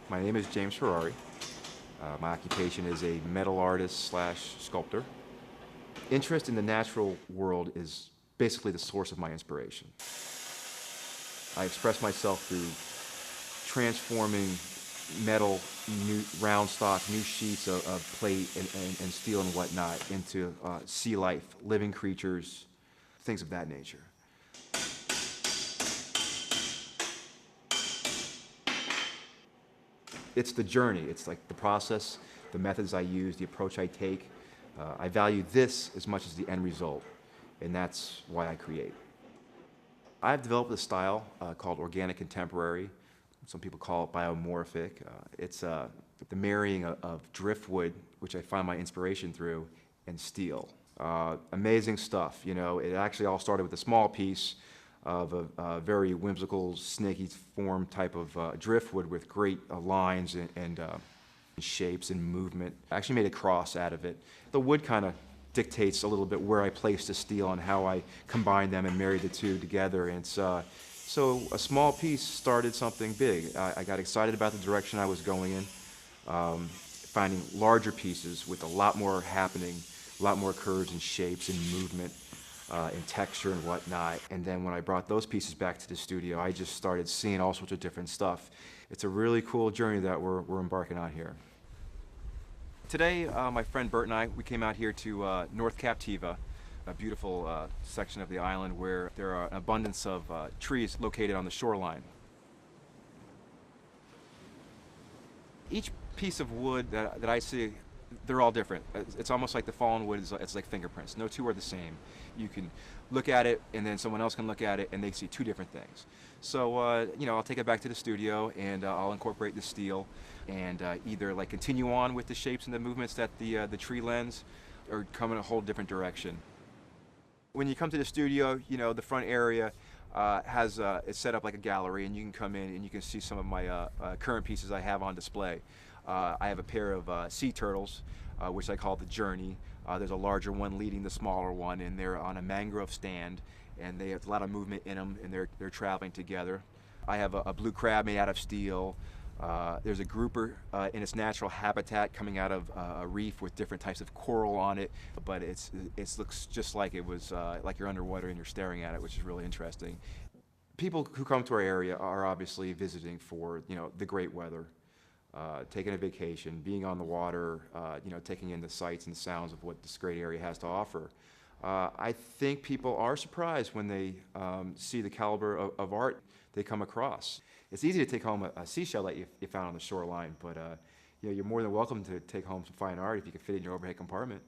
My name is James Ferrari. My occupation is a metal artist slash sculptor. Interest in the natural world is basically the source of my inspiration. I express myself through transforming metal, new round stock, new sheets of plate and steel and whatnot into sea life, living creatures, things of that nature. It's the journey. It's like the process, the methods I use, the approach I take. I value this as much as the end result, and that's why I create. I've developed a style called organic contemporary. Some people call it biomorphic. It's the marrying of driftwood, which I find my inspiration through, and steel. Amazing stuff, you know. It actually all started with a small piece of a very whimsical, snaky form type of driftwood with great lines and shapes and movement. I actually made a cross out of it. The wood kind of dictates a little bit where I place the steel and how I combine them and marry the two together. And so a small piece started something big. I got excited about the direction I was going in, finding larger pieces with a lot more happening, a lot more curves and shapes and movement. And texture and whatnot. And then when I brought those pieces back to the studio, I just started seeing all sorts of different stuff. It's a really cool journey that we're embarking on here. Today, my friend Bert and I, we came out here to North Captiva, a beautiful section of the island where there are an abundance of trees located on the shoreline. Each piece of wood that I see, they're all different. It's almost like the fallen wood it's like fingerprints. No two are the same. You can look at it and then someone else can look at it and they see two different things. So, you know, I'll take it back to the studio and I'll incorporate the steel and either like continue on with the shapes and the movements that the tree lends or come in a whole different direction. When you come to the studio, you know, the front area it's set up like a gallery and you can come in and you can see some of my current pieces I have on display. I have a pair of sea turtles, which I call the Journey. There's a larger one leading the smaller one, and they're on a mangrove stand, and they have a lot of movement in them, and they're traveling together. I have a blue crab made out of steel. There's a grouper in its natural habitat coming out of a reef with different types of coral on it, but it looks just like it was like you're underwater and you're staring at it, which is really interesting. People who come to our area are obviously visiting for, you know, the great weather. Taking a vacation, being on the water, you know, taking in the sights and sounds of what this great area has to offer. I think people are surprised when they see the caliber of art they come across. It's easy to take home a seashell that you found on the shoreline, but you know, you're more than welcome to take home some fine art if you can fit it in your overhead compartment.